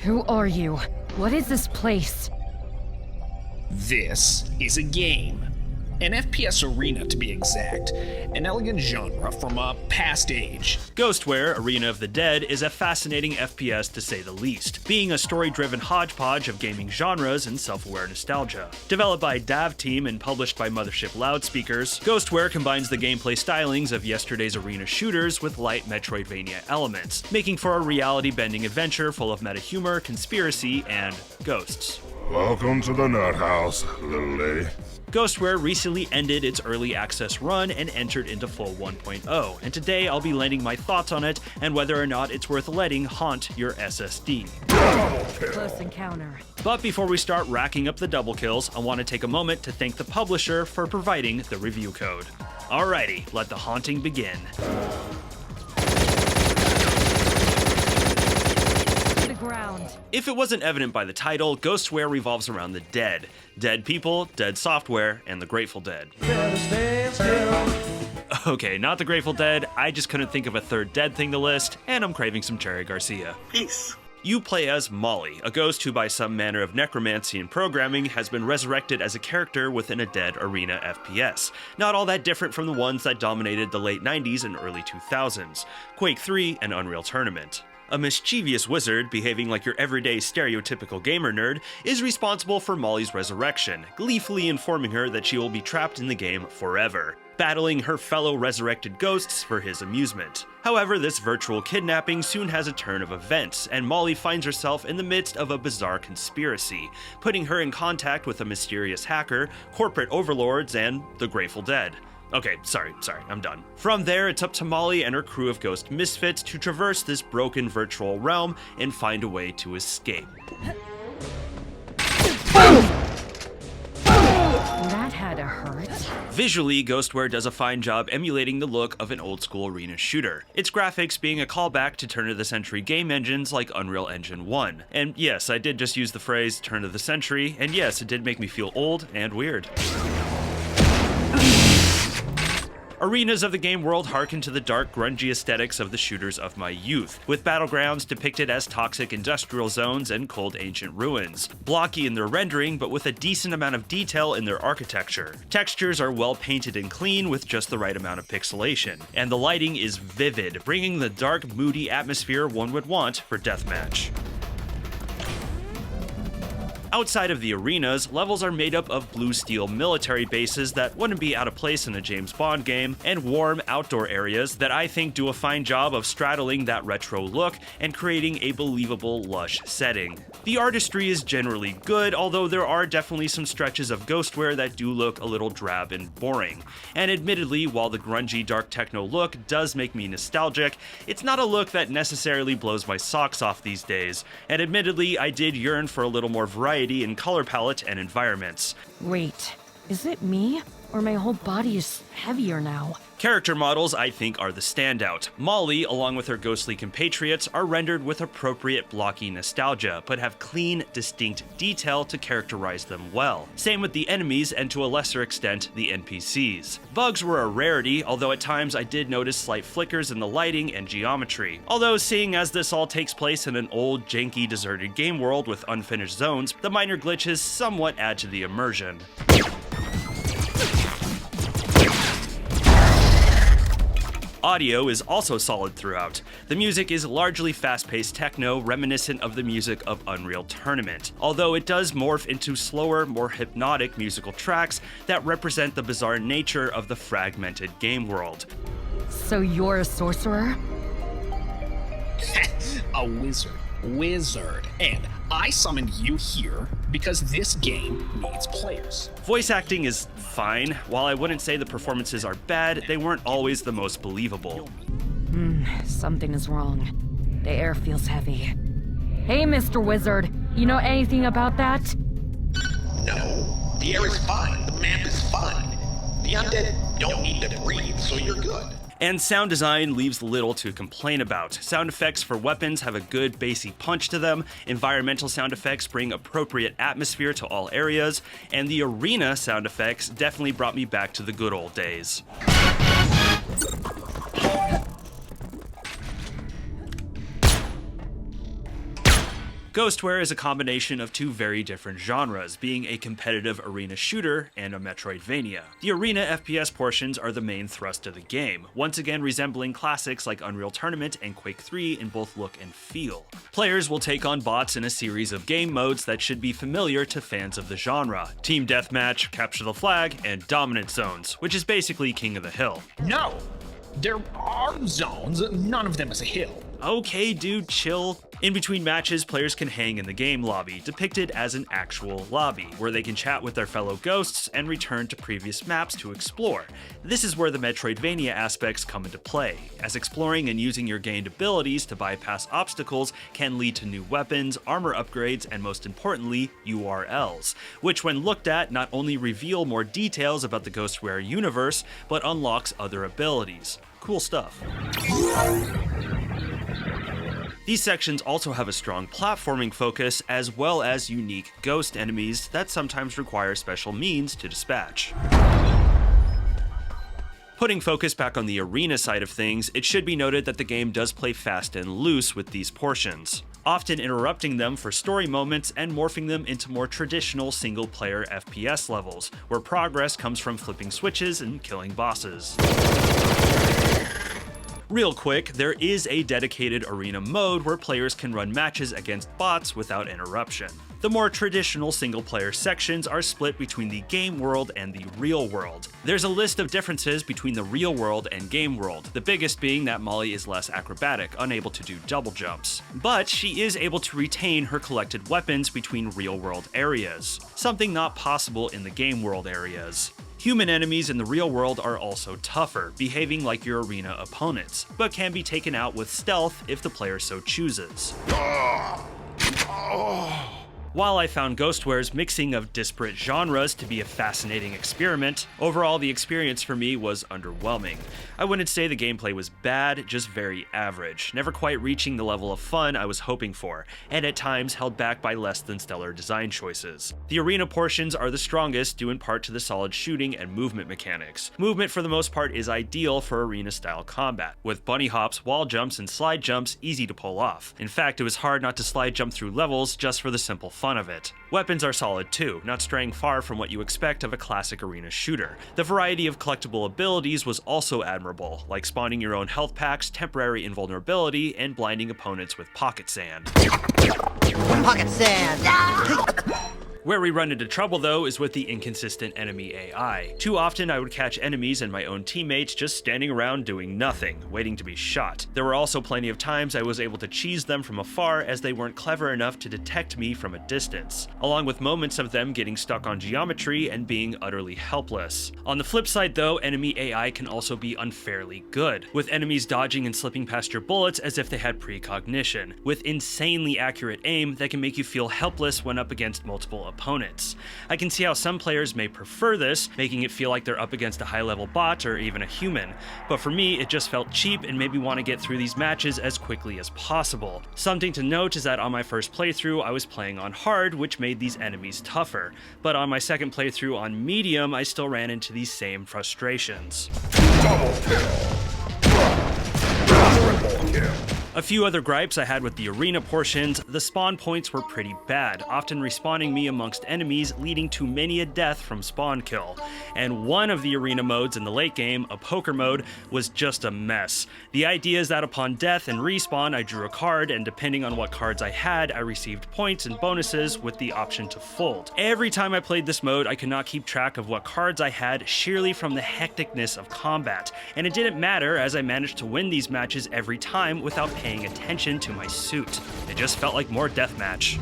Who are you? What is this place? This is a game. An FPS arena, to be exact. An elegant genre from a past age. Ghostware, Arena of the Dead, is a fascinating FPS to say the least, being a story-driven hodgepodge of gaming genres and self-aware nostalgia. Developed by Daev Team and published by Mothership Loudspeakerz, Ghostware combines the gameplay stylings of yesterday's arena shooters with light Metroidvania elements, making for a reality-bending adventure full of meta-humor, conspiracy, and ghosts. Welcome to the nut house, little lady. Ghostware recently ended its early access run and entered into full 1.0, and today I'll be lending my thoughts on it and whether or not it's worth letting haunt your SSD. Close encounter. But before we start racking up the double kills, I want to take a moment to thank the publisher for providing the review code. Alrighty, let the haunting begin. Ground. If it wasn't evident by the title, Ghostware revolves around the dead. Dead people, dead software, and the Grateful Dead. Okay, not the Grateful Dead, I just couldn't think of a third dead thing to list, and I'm craving some Cherry Garcia. Peace. You play as Molly, a ghost who by some manner of necromancy and programming has been resurrected as a character within a dead arena FPS. Not all that different from the ones that dominated the late 90s and early 2000s, Quake 3 and Unreal Tournament. A mischievous wizard, behaving like your everyday stereotypical gamer nerd, is responsible for Molly's resurrection, gleefully informing her that she will be trapped in the game forever, battling her fellow resurrected ghosts for his amusement. However, this virtual kidnapping soon has a turn of events, and Molly finds herself in the midst of a bizarre conspiracy, putting her in contact with a mysterious hacker, corporate overlords, and the Grateful Dead. Okay, sorry, I'm done. From there, it's up to Molly and her crew of ghost misfits to traverse this broken virtual realm and find a way to escape. That had to hurt. Visually, Ghostware does a fine job emulating the look of an old-school arena shooter, its graphics being a callback to turn-of-the-century game engines like Unreal Engine 1. And yes, I did just use the phrase turn of the century, and yes, it did make me feel old and weird. Arenas of the game world harken to the dark, grungy aesthetics of the shooters of my youth, with battlegrounds depicted as toxic industrial zones and cold ancient ruins. Blocky in their rendering, but with a decent amount of detail in their architecture. Textures are well painted and clean with just the right amount of pixelation, and the lighting is vivid, bringing the dark, moody atmosphere one would want for deathmatch. Outside of the arenas, levels are made up of blue steel military bases that wouldn't be out of place in a James Bond game, and warm outdoor areas that I think do a fine job of straddling that retro look and creating a believable, lush setting. The artistry is generally good, although there are definitely some stretches of Ghostware that do look a little drab and boring. And admittedly, while the grungy dark techno look does make me nostalgic, it's not a look that necessarily blows my socks off these days, and admittedly, I did yearn for a little more variety in color palette and environments. Wait, is it me? Or my whole body is heavier now? Character models, I think, are the standout. Molly, along with her ghostly compatriots, are rendered with appropriate blocky nostalgia, but have clean, distinct detail to characterize them well. Same with the enemies, and to a lesser extent, the NPCs. Bugs were a rarity, although at times I did notice slight flickers in the lighting and geometry. Although, seeing as this all takes place in an old, janky, deserted game world with unfinished zones, the minor glitches somewhat add to the immersion. Audio is also solid throughout. The music is largely fast-paced techno, reminiscent of the music of Unreal Tournament, although it does morph into slower, more hypnotic musical tracks that represent the bizarre nature of the fragmented game world. So you're a sorcerer? A wizard. And I summoned you here because this game needs players. Voice acting is fine. While I wouldn't say the performances are bad, they weren't always the most believable. Something is wrong. The air feels heavy. Hey, Mr. Wizard, you know anything about that? No, the air is fine. The map is fine. The undead don't need to breathe, so you're good. And sound design leaves little to complain about. Sound effects for weapons have a good bassy punch to them, environmental sound effects bring appropriate atmosphere to all areas, and the arena sound effects definitely brought me back to the good old days. Ghostware is a combination of two very different genres, being a competitive arena shooter and a Metroidvania. The arena FPS portions are the main thrust of the game, once again resembling classics like Unreal Tournament and Quake 3 in both look and feel. Players will take on bots in a series of game modes that should be familiar to fans of the genre: Team Deathmatch, Capture the Flag, and Dominant Zones, which is basically King of the Hill. No! There are zones, none of them is a hill. Okay, dude, chill. In between matches, players can hang in the game lobby, depicted as an actual lobby, where they can chat with their fellow ghosts and return to previous maps to explore. This is where the Metroidvania aspects come into play, as exploring and using your gained abilities to bypass obstacles can lead to new weapons, armor upgrades, and most importantly, URLs, which when looked at not only reveal more details about the Ghostware universe, but unlocks other abilities. Cool stuff. These sections also have a strong platforming focus, as well as unique ghost enemies that sometimes require special means to dispatch. Putting focus back on the arena side of things, it should be noted that the game does play fast and loose with these portions, often interrupting them for story moments and morphing them into more traditional single-player FPS levels, where progress comes from flipping switches and killing bosses. Real quick, there is a dedicated arena mode where players can run matches against bots without interruption. The more traditional single-player sections are split between the game world and the real world. There's a list of differences between the real world and game world, the biggest being that Molly is less acrobatic, unable to do double jumps. But she is able to retain her collected weapons between real-world areas, something not possible in the game world areas. Human enemies in the real world are also tougher, behaving like your arena opponents, but can be taken out with stealth if the player so chooses. While I found Ghostware's mixing of disparate genres to be a fascinating experiment, overall the experience for me was underwhelming. I wouldn't say the gameplay was bad, just very average, never quite reaching the level of fun I was hoping for, and at times held back by less than stellar design choices. The arena portions are the strongest due in part to the solid shooting and movement mechanics. Movement for the most part is ideal for arena-style combat, with bunny hops, wall jumps, and slide jumps easy to pull off. In fact, it was hard not to slide jump through levels just for the simple fun of it. Weapons are solid too, not straying far from what you expect of a classic arena shooter. The variety of collectible abilities was also admirable, like spawning your own health packs, temporary invulnerability, and blinding opponents with pocket sand. Pocket sand! Where we run into trouble though is with the inconsistent enemy AI. Too often I would catch enemies and my own teammates just standing around doing nothing, waiting to be shot. There were also plenty of times I was able to cheese them from afar as they weren't clever enough to detect me from a distance, along with moments of them getting stuck on geometry and being utterly helpless. On the flip side though, enemy AI can also be unfairly good, with enemies dodging and slipping past your bullets as if they had precognition, with insanely accurate aim that can make you feel helpless when up against multiple opponents. I can see how some players may prefer this, making it feel like they're up against a high-level bot or even a human, but for me it just felt cheap and made me want to get through these matches as quickly as possible. Something to note is that on my first playthrough I was playing on hard, which made these enemies tougher, but on my second playthrough on medium I still ran into these same frustrations. Double kill! Triple kill! A few other gripes I had with the arena portions: the spawn points were pretty bad, often respawning me amongst enemies, leading to many a death from spawn kill. And one of the arena modes in the late game, a poker mode, was just a mess. The idea is that upon death and respawn I drew a card, and depending on what cards I had, I received points and bonuses with the option to fold. Every time I played this mode I could not keep track of what cards I had, sheerly from the hecticness of combat, and it didn't matter as I managed to win these matches every time without paying attention to my suit. It just felt like more deathmatch.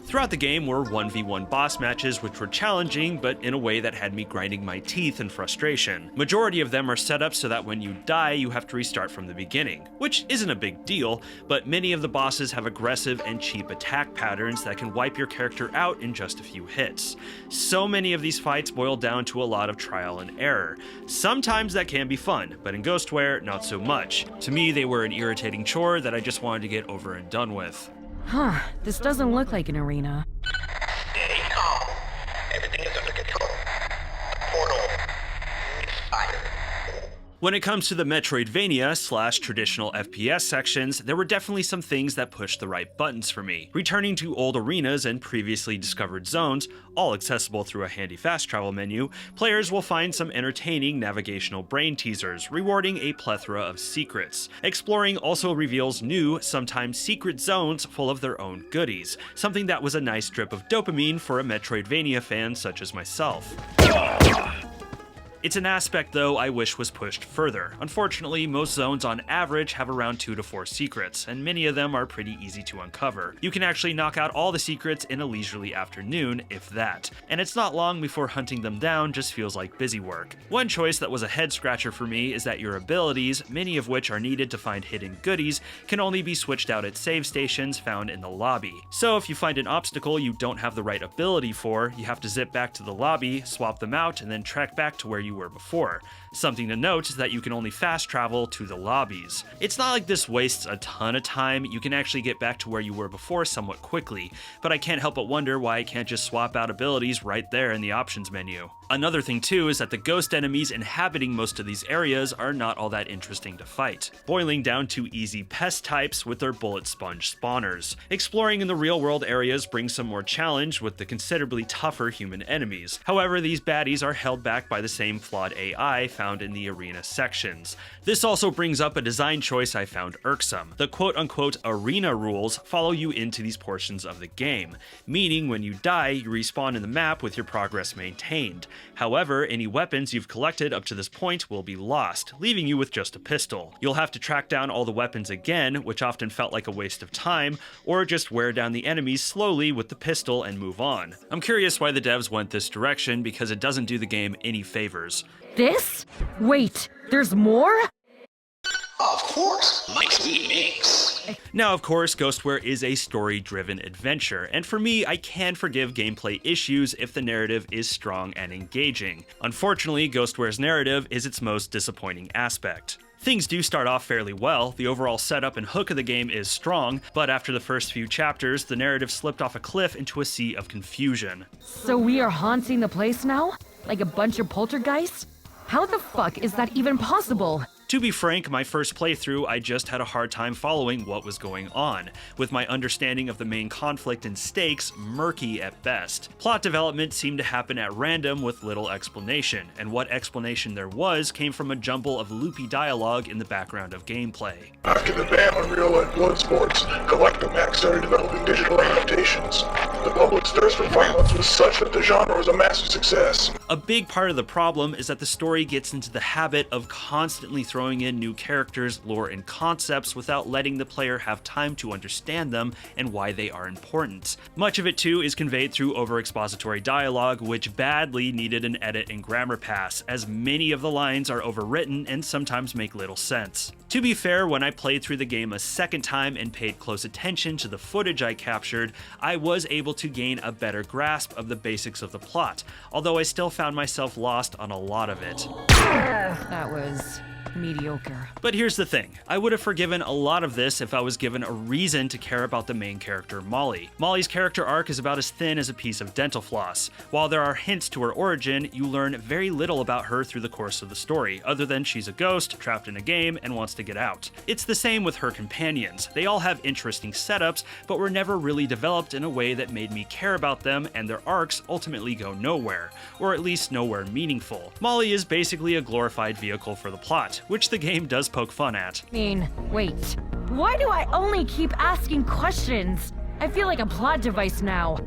Throughout the game were 1v1 boss matches which were challenging, but in a way that had me grinding my teeth in frustration. Majority of them are set up so that when you die you have to restart from the beginning, which isn't a big deal, but many of the bosses have aggressive and cheap attack patterns that can wipe your character out in just a few hits. So many of these fights boil down to a lot of trial and error. Sometimes that can be fun, but in Ghostware, not so much. To me, they were an irritating chore that I just wanted to get over and done with. Huh, this doesn't look like an arena. Stay calm. Everything is under control. The portal is fired. When it comes to the Metroidvania/traditional FPS sections, there were definitely some things that pushed the right buttons for me. Returning to old arenas and previously discovered zones, all accessible through a handy fast travel menu, players will find some entertaining navigational brain teasers, rewarding a plethora of secrets. Exploring also reveals new, sometimes secret zones full of their own goodies, something that was a nice drip of dopamine for a Metroidvania fan such as myself. It's an aspect, though, I wish was pushed further. Unfortunately, most zones on average have around 2 to 4 secrets, and many of them are pretty easy to uncover. You can actually knock out all the secrets in a leisurely afternoon, if that, and it's not long before hunting them down just feels like busy work. One choice that was a head-scratcher for me is that your abilities, many of which are needed to find hidden goodies, can only be switched out at save stations found in the lobby. So if you find an obstacle you don't have the right ability for, you have to zip back to the lobby, swap them out, and then trek back to where you were before. Something to note is that you can only fast travel to the lobbies. It's not like this wastes a ton of time, you can actually get back to where you were before somewhat quickly, but I can't help but wonder why I can't just swap out abilities right there in the options menu. Another thing too is that the ghost enemies inhabiting most of these areas are not all that interesting to fight, boiling down to easy pest types with their bullet sponge spawners. Exploring in the real world areas brings some more challenge with the considerably tougher human enemies. However, these baddies are held back by the same flawed AI found in the arena sections. This also brings up a design choice I found irksome. The quote-unquote arena rules follow you into these portions of the game, meaning when you die, you respawn in the map with your progress maintained. However, any weapons you've collected up to this point will be lost, leaving you with just a pistol. You'll have to track down all the weapons again, which often felt like a waste of time, or just wear down the enemies slowly with the pistol and move on. I'm curious why the devs went this direction because it doesn't do the game any favors. This? Wait, there's more? Of course, my sweet mix. Now, of course, Ghostware is a story-driven adventure, and for me, I can forgive gameplay issues if the narrative is strong and engaging. Unfortunately, Ghostware's narrative is its most disappointing aspect. Things do start off fairly well, the overall setup and hook of the game is strong, but after the first few chapters, the narrative slipped off a cliff into a sea of confusion. So we are haunting the place now? Like a bunch of poltergeists? How the fuck is that even possible? To be frank, my first playthrough, I just had a hard time following what was going on, with my understanding of the main conflict and stakes murky at best. Plot development seemed to happen at random with little explanation, and what explanation there was came from a jumble of loopy dialogue in the background of gameplay. After the ban on real-life blood sports, Galactomax started developing digital adaptations. The public's thirst for violence was such that the genre was a massive success. A big part of the problem is that the story gets into the habit of constantly throwing in new characters, lore, and concepts without letting the player have time to understand them and why they are important. Much of it too is conveyed through over-expository dialogue, which badly needed an edit and grammar pass, as many of the lines are overwritten and sometimes make little sense. To be fair, when I played through the game a second time and paid close attention to the footage I captured, I was able to gain a better grasp of the basics of the plot, although I still found myself lost on a lot of it. That was mediocre. But here's the thing, I would have forgiven a lot of this if I was given a reason to care about the main character, Molly. Molly's character arc is about as thin as a piece of dental floss. While there are hints to her origin, you learn very little about her through the course of the story, other than she's a ghost, trapped in a game, and wants to get out. It's the same with her companions. They all have interesting setups, but were never really developed in a way that made me care about them, and their arcs ultimately go nowhere, or at least nowhere meaningful. Molly is basically a glorified vehicle for the plot, which the game does poke fun at. Wait. Why do I only keep asking questions? I feel like a plot device now.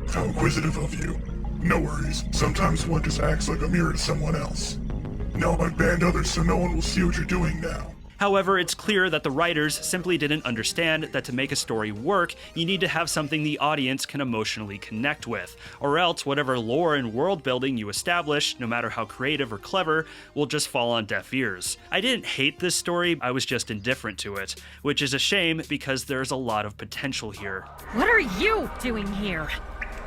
How inquisitive of you. No worries, sometimes one just acts like a mirror to someone else. No, I've banned others so no one will see what you're doing now. However, it's clear that the writers simply didn't understand that to make a story work, you need to have something the audience can emotionally connect with, or else whatever lore and world building you establish, no matter how creative or clever, will just fall on deaf ears. I didn't hate this story, I was just indifferent to it, which is a shame because there's a lot of potential here. What are you doing here?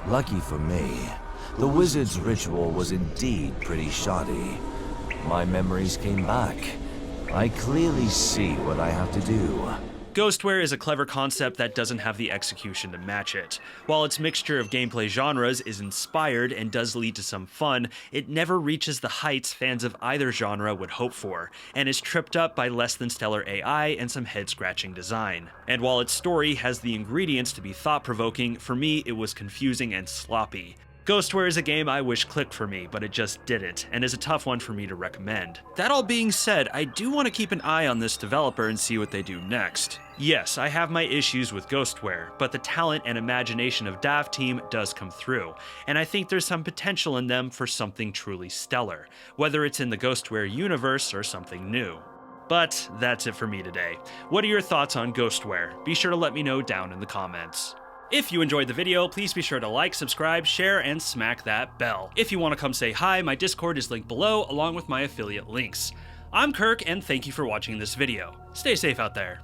Lucky for me, the wizard's ritual was indeed pretty shoddy. My memories came back. I clearly see what I have to do. Ghostware is a clever concept that doesn't have the execution to match it. While its mixture of gameplay genres is inspired and does lead to some fun, it never reaches the heights fans of either genre would hope for, and is tripped up by less than stellar AI and some head-scratching design. And while its story has the ingredients to be thought-provoking, for me it was confusing and sloppy. Ghostware is a game I wish clicked for me, but it just didn't, and is a tough one for me to recommend. That all being said, I do want to keep an eye on this developer and see what they do next. Yes, I have my issues with Ghostware, but the talent and imagination of Daev Team does come through, and I think there's some potential in them for something truly stellar, whether it's in the Ghostware universe or something new. But that's it for me today. What are your thoughts on Ghostware? Be sure to let me know down in the comments. If you enjoyed the video, please be sure to like, subscribe, share, and smack that bell. If you want to come say hi, my Discord is linked below, along with my affiliate links. I'm Kirk, and thank you for watching this video. Stay safe out there.